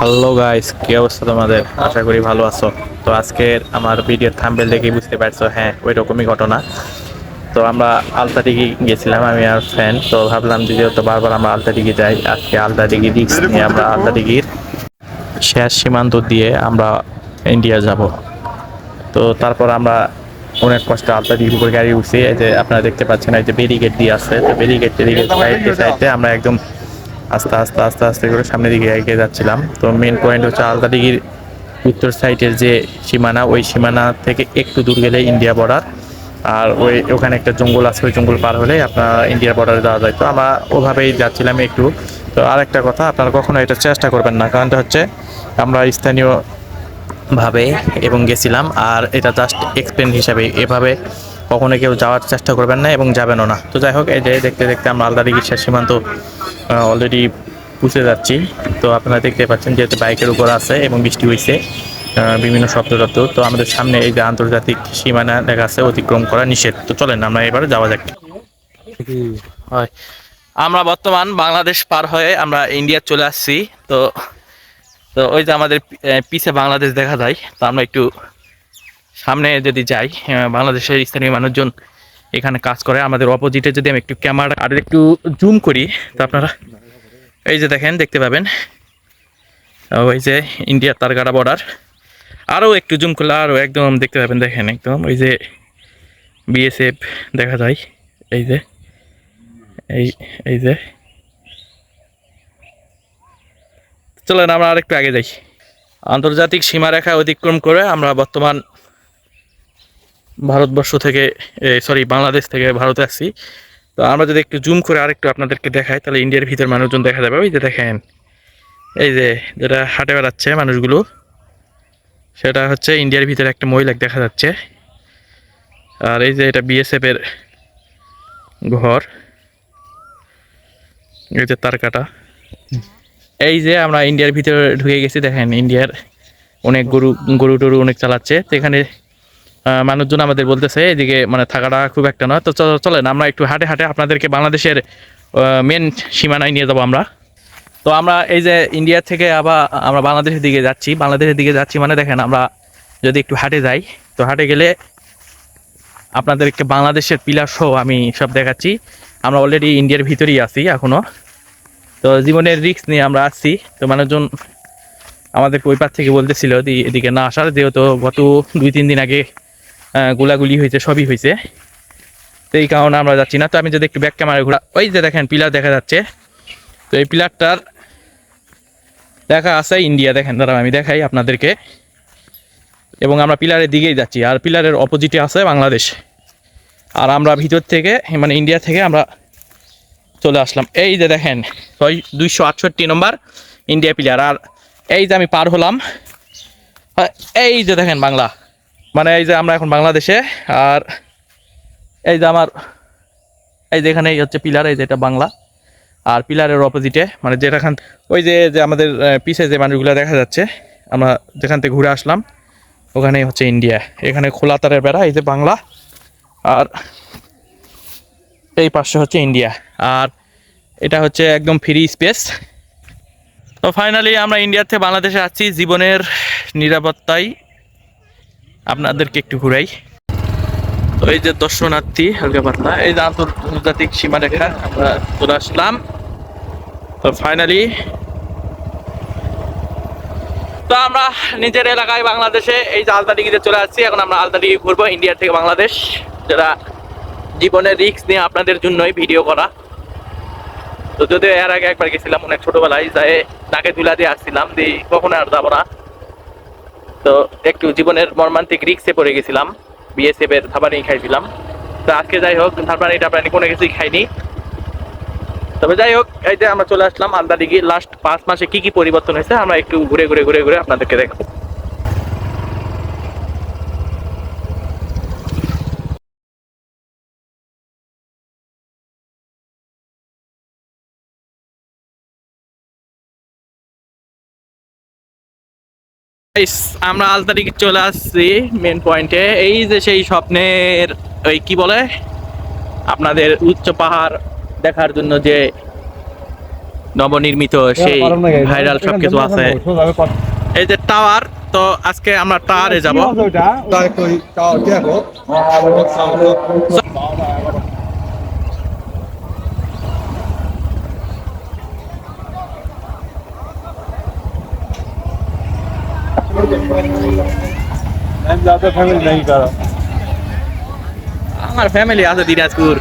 Hello guys, কি অবস্থা তোমাদের? আশা করি ভালো আছো। তো আজকের আমার ভিডিওর থাম্বনেল দেখে বুঝতে পারছো, হ্যাঁ ওই রকমই ঘটনা। তো আমরা আলতাদিঘি গেছিলাম, আমি আর ফ্রেন্ড। তো ভাবলাম যে যেহেতু বারবার আমরা আলতাদিঘি যাই, আজকে আলতাদিঘি রিস্ক নিয়ে আমরা আলতাদিঘির শেষ সীমান্ত দিয়ে আমরা ইন্ডিয়া যাব। তো তারপর আমরা অনেক কষ্ট আলতাদিঘির উপর গাড়ি উঠছি। এই যে আপনারা দেখতে পাচ্ছেন, এই যে ব্যারিকেড দিয়ে আছে, তো ব্যারিকেড সাইডে সাইডে আমরা একদম আস্তে আস্তে আস্তে আস্তে করে সামনের দিকে এগিয়ে যাচ্ছিলাম। তো মেন পয়েন্ট হচ্ছে আলতাদিঘির উত্তর সাইডের যে সীমানা, ওই সীমানা থেকে একটু দূর গেলে ইন্ডিয়া বর্ডার। আর ওখানে একটা জঙ্গল আছে, ওই জঙ্গল পার হলে আপনার ইন্ডিয়ার বর্ডারে যাওয়া যায়। তো আমরা ওভাবেই যাচ্ছিলাম একটু। তো আর একটা কথা, আপনারা কখনো এটা চেষ্টা করবেন না, কারণটা হচ্ছে আমরা স্থানীয় ভাবে এবং গেছিলাম, আর এটা জাস্ট এক্সপেরিয়েন্স হিসাবে। এভাবে কখনো কেউ যাওয়ার চেষ্টা করবেন না এবং যাবেনও না। তো যাই হোক, এই যে দেখতে দেখতে আমরা আলতাদিঘির শেষ সীমান্ত অলরেডি পুষে যাচ্ছি। তো আপনারা দেখতে পাচ্ছেন যেহেতু বাইকের উপর আছে এবং বৃষ্টি হয়েছে, বিভিন্ন শব্দরত। তো আমাদের সামনে এই যে আন্তর্জাতিক সীমানা লেখা আছে, অতিক্রম করা নিষেধ। তো চলেন আমরা এবারে যাওয়া যাক। হয়, আমরা বর্তমান বাংলাদেশ পার হয়ে আমরা ইন্ডিয়া চলে আসছি। তো তো ওই যে আমাদের পিছে বাংলাদেশ দেখা যায়। তো আমরা একটু সামনে যদি যাই, বাংলাদেশের স্থানীয় মানুষজন এখানে কাজ করে। আমাদের অপোজিটে যদি আমি একটু ক্যামেরা আর একটু জুম করি, তো আপনারা এই যে দেখেন, দেখতে পাবেন ওই যে ইন্ডিয়ার তারগাড়া বর্ডার। আরও একটু জুম করলে আরও একদম দেখতে পাবেন, দেখেন একদম ওই যে বিএসএফ দেখা যায়। এই যে এই এই যে চলেন আমরা আরেকটু আগে যাই। আন্তর্জাতিক সীমারেখা অতিক্রম করে আমরা বর্তমান ভারতবর্ষ থেকে, সরি বাংলাদেশ থেকে ভারতে আসছি। তো আমরা যদি একটু জুম করে আরেকটু আপনাদেরকে দেখাই, তাহলে ইন্ডিয়ার ভিতর মানুষজন দেখা যাবে। ওই যে দেখেন, এই যে যেটা হাঁটে বেড়াচ্ছে মানুষগুলো, সেটা হচ্ছে ইন্ডিয়ার ভিতরে একটা মহিলা দেখা যাচ্ছে। আর এই যে এটা বিএসএফ এর ঘর, এই যে তার কাটা। এই যে আমরা ইন্ডিয়ার ভিতরে ঢুকে গেছি, দেখেন ইন্ডিয়ার অনেক গরু গরু টরু অনেক চালাচ্ছে। তো এখানে মানুষজন আমাদের বলতেছে এদিকে মানে থাকাটা খুব একটা নয়। তো চলেন আমরা একটু হাঁটে হাঁটে আপনাদেরকে বাংলাদেশের মেন সীমানায় নিয়ে যাবো আমরা। তো আমরা এই যে ইন্ডিয়া থেকে আবার আমরা বাংলাদেশের দিকে যাচ্ছি। বাংলাদেশের দিকে যাচ্ছি মানে দেখেন, আমরা যদি একটু হাঁটে যাই, তো হাঁটে গেলে আপনাদেরকে বাংলাদেশের পিলার সহ আমি সব দেখাচ্ছি। আমরা অলরেডি ইন্ডিয়ার ভিতরেই আছি এখনও। তো জীবনের রিস্ক নিয়ে আমরা আসছি। তো মানুষজন আমাদেরকে ওই পার থেকে বলতেছিল এদিকে না আসার, যেহেতু গত 2-3 দিন আগে গোলাগুলি হয়েছে, সবই হয়েছে। তো এই কারণে আমরা যাচ্ছি না। তো আমি যদি একটু ব্যাক ক্যামেরা ঘোরা, ওই যে দেখেন পিলার দেখা যাচ্ছে। তো এই পিলারটার দেখা আছে ইন্ডিয়া, দেখেন দাঁড়াও আমি দেখাই আপনাদেরকে। এবং আমরা পিলারের দিকেই যাচ্ছি, আর পিলারের অপোজিটে আছে বাংলাদেশ। আর আমরা ভিতর থেকে মানে ইন্ডিয়া থেকে আমরা চলে আসলাম। এই যে দেখেন 268 নম্বর ইন্ডিয়া পিলার। আর এই যে আমি পার হলাম, এই যে দেখেন বাংলা, মানে এই যে আমরা এখন বাংলাদেশে। আর এই যে আমার এই যে এখানে হচ্ছে পিলার, এই যে এটা বাংলা। আর পিলারের অপোজিটে মানে যেটাখান ওই যে যে আমাদের পিছে যে মানুষগুলো দেখা যাচ্ছে, আমরা যেখান থেকে ঘুরে আসলাম, ওখানেই হচ্ছে ইন্ডিয়া। এখানে খোলা তারের বেড়া, এই যে বাংলা। আর এই পাশে হচ্ছে ইন্ডিয়া। আর এটা হচ্ছে একদম ফ্রি স্পেস। তো ফাইনালি আমরা ইন্ডিয়া থেকে বাংলাদেশে আসছি জীবনের নিরাপত্তায় আপনাদেরকে একটু ঘুরাই। তো এই যে দর্শনার্থী হালকা পাতলা, এই যে আন্তর্জাতিক সীমারেখা আমরা চলে আসলাম। তো ফাইনালি তো আমরা নিজের এলাকায় বাংলাদেশে এই যে আলতাদিঘিতে চলে আসছি। এখন আমরা আলতাদিঘি ঘুরবো ইন্ডিয়া থেকে বাংলাদেশ, যেটা জীবনের রিস্ক নিয়ে আপনাদের জন্যই ভিডিও করা। তো যদিও এর আগে একবার গেছিলাম অনেক ছোটবেলায়, যাই তাকে তুলা দিয়ে আসছিলাম, দিয়ে কখনো আর যাবো না। তো একটু জীবনের মর্মান্তিক রিস্কে পড়ে গেছিলাম, বিএসএফ এর খাবারই খাইছিলাম। তো আজকে যাই হোক খাবার এটা প্রাণী কোনো কিছুই খাইনি। তবে যাই হোক, এই যে আমরা চলে আসলাম আলতাদিঘি। লাস্ট 5 মাসে কি কি পরিবর্তন হয়েছে আমরা একটু ঘুরে ঘুরে ঘুরে ঘুরে আপনাদেরকে দেখাবো। আমরা আলতাদিঘি চলে আসছি মেন পয়েন্টে। এই যে সেই স্বপ্নের ওই কি বলে আপনাদের উচ্চ পাহাড় দেখার জন্য যে নবনির্মিত সেই ভাইরাল সবকিছু আছে। এই যে টাওয়ার, তো আজকে আমরা টাওয়ারে যাব। আমার ফ্যামিলি আছে দিনাজপুর।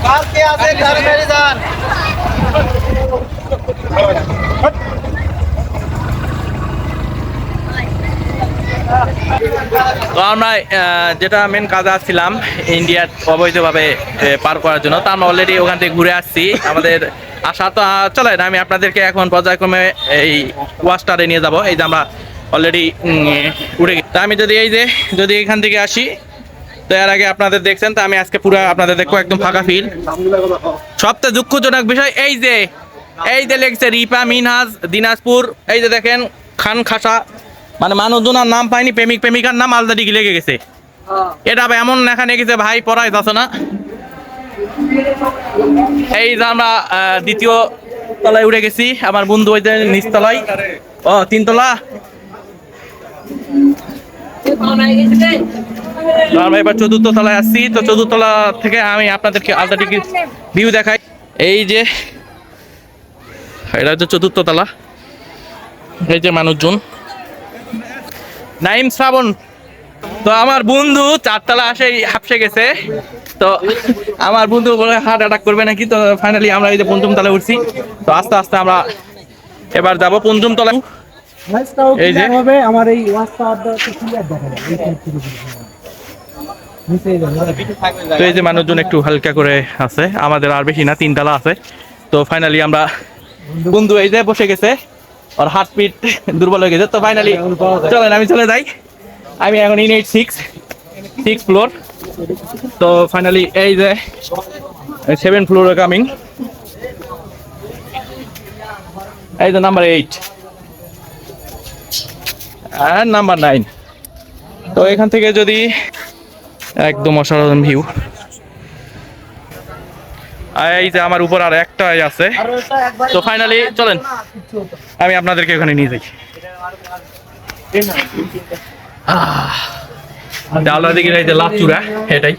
কালকে আছে घर मेरे जान। তো আমরা যেটা মেন কাজে আসছিলাম ইন্ডিয়ার অবৈধভাবে পার করার জন্য, তো আমরা অলরেডি ওখান থেকে ঘুরে আসছি। আমাদের আশা তো চলে না, আমি আপনাদেরকে এখন পর্যায়ক্রমে এই ওয়াশটারে নিয়ে যাব। এই যে আমরা অলরেডি উঠে গেছি। তা আমি যদি এখান থেকে আসি, তো এর আগে আপনাদের দেখছেন, তো আমি আজকে পুরো আপনাদের দেখবো একদম ফাঁকা ফিল। সবচেয়ে দুঃখজনক বিষয় এই যে লেগছে রিপা মিনহাজ দিনাজপুর। এই যে দেখেন খান খাসা, মানে মানুষজনের নাম পাইনি, প্রেমিক প্রেমিকার নাম আলাদা দিকে লেগে গেছে। এটা ভাই এমন এখানে গেছে ভাই, পড়াই যাচ্ছে না। এই যে আমরা দ্বিতীয় তলায় উঠে গেছি, আমার বন্ধু ওই যে নিচতলায়, ও 3 তলা। আমরা এবার 4র্থ তলায় আসছি। তো 4র্থ তলা থেকে আমি আপনাদেরকে আলাদা দিকে ভিউ দেখাই। এই যে এটা হচ্ছে 4র্থ তলা। এই যে মানুষজন, নাইম শ্রাবণ। তো আমার বন্ধু 4 তলা আসে হাঁপসে গেছে। তো আমার বন্ধু বলে হার্ট অ্যাটাক করবে নাকি। তো ফাইনালি আমরা এই যে 5ম তলায় উঠছি। তো আস্তে আস্তে আমরা এবার যাব 5ম তলায়। এই যে আমার এই রাস্তা ক্লিয়ার দেখা যায়। তো এই যে মানুষজন একটু হালকা করে আছে, আমাদের আর বেশি না, 3 তলা আছে। তো ফাইনালি আমরা বন্ধু এই যে বসে গেছে, আর হার্টবিট দুর্বল হয়ে গেছে। তো ফাইনালি চলেন আমি চলে যাই। আমি এখন ইন 6 ফ্লোর। তো ফাইনালি এই যে 7 ফ্লোরে কামিং। এই যে নাম্বার 8 আর নাম্বার 9। তো এখান থেকে যদি একদম অসাধারণ ভিউ। এই যে আমার উপর আর একটাই আছে। তো ফাইনালি চলেন আমি আপনাদেরকে ওখানে নিয়ে যাই। আল্লাহ দিকে এই যে লাচুরা, এটাই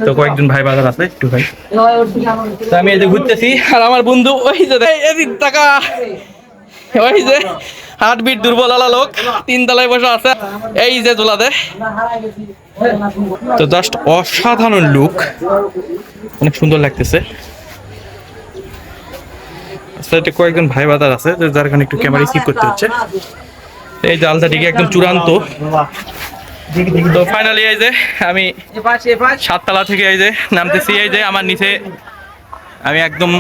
তো কয়েকজন ভাই বাজার আছে একটু ভাই। তো আমি এই যে ঘুরতেছি, আর আমার বন্ধু ওই যে এদিক টাকা, ওই যে হার্টবিট দুর্বল আলা লোক 3 তলায় বসে আছে, এই যে জোলাতে। তো জাস্ট অসাধারণ লুক, অনেক সুন্দর লাগতেছে। সাইডে কয়েকজন ভাই বাজার আছে যার কারণে একটু ক্যামেরা স্কিপ করতে হচ্ছে। এই যে আলতাটিকে একদম চূড়ান্ত। তো ফাইনালি এই যে আমি 7 তলা থেকে এই যে নামতেছি। এই যে আমার নিচে আমি একদম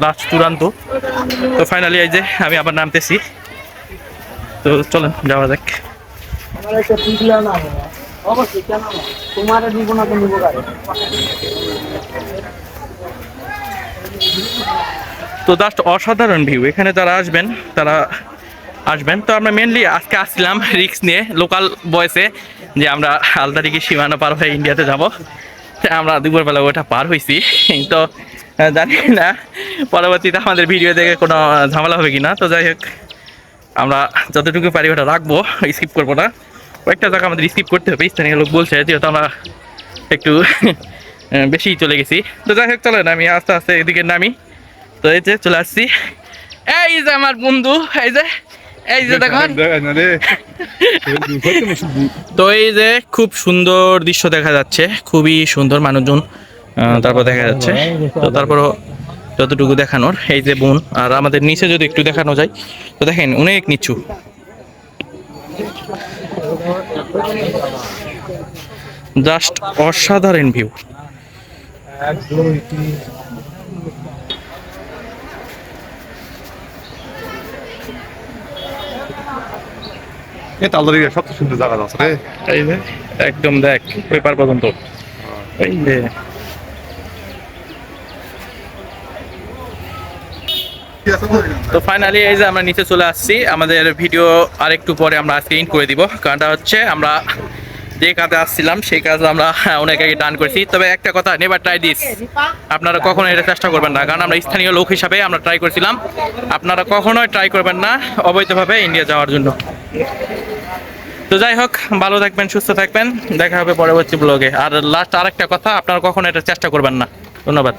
লাস্ট চূড়ান্ত। তো ফাইনালি এই যে আমি আবার নামতেছি। তো চলেন যাওয়া যাক। তো জাস্ট অসাধারণ ভিউ। এখানে যারা আসবেন তারা আসবেন। তো আমরা মেনলি আজকে আসছিলাম রিক্স নিয়ে লোকাল বয়সে, যে আমরা আলতাটিকি সীমানা পার হয়ে ইন্ডিয়াতে যাব। আমরা দুপুরবেলা ওটা পার হয়েছি। তো জানি না পরবর্তীতে আমাদের ভিডিও দেখে কোনো ঝামেলা হবে কিনা। তো যাই হোক, আমরা যতটুকু পারি ওটা রাখবো, স্কিপ করবো না। কয়েকটা জায়গা আমাদের স্কিপ করতে হবে, স্থানীয় লোক বলছে, যেহেতু আমরা একটু বেশি চলে গেছি। তো যাই হোক চলেন আমি আস্তে আস্তে এদিকে নামি। তো এই যে চলে আসছি, এই যে আমার বন্ধু, এই যে দেখুন। তো এই যে খুব সুন্দর দৃশ্য দেখা যাচ্ছে, খুবই সুন্দর মানুষজন তারপর দেখা যাচ্ছে। তো তারপরও যতটুকু দেখানোর, এই যে বন, আর আমাদের নিচে যদি একটু দেখানো যায়, তো দেখেন অনেক নিচু। জাস্ট অসাধারণ ভিউ। সবচেয়ে সুন্দর জায়গা আছে রে। এই যে একদম দেখ পেপার পর্যন্ত। এই যে তো ফাইনালি এই যে আমরা নিচে চলে আসছি, আমাদের ভিডিও আরেকটু পরে আমরা আজকে ইন করে দিব। কারণটা হচ্ছে আমরা যে কাজে আসছিলাম সেই কাজ আমরা অনেক আগে ডান করেছি। তবে একটা কথা, নেভার ট্রাই দিস, আপনারা কখনো এটা চেষ্টা করবেন না, কারণ আমরা স্থানীয় লোক হিসাবে আমরা ট্রাই করেছিলাম। আপনারা কখনোই ট্রাই করবেন না অবৈধভাবে ইন্ডিয়া যাওয়ার জন্য। তো যাই হোক, ভালো থাকবেন, সুস্থ থাকবেন, দেখা হবে পরবর্তী ব্লগে। আর লাস্ট আরেকটা কথা, আপনারা কখনো এটা চেষ্টা করবেন না। ধন্যবাদ।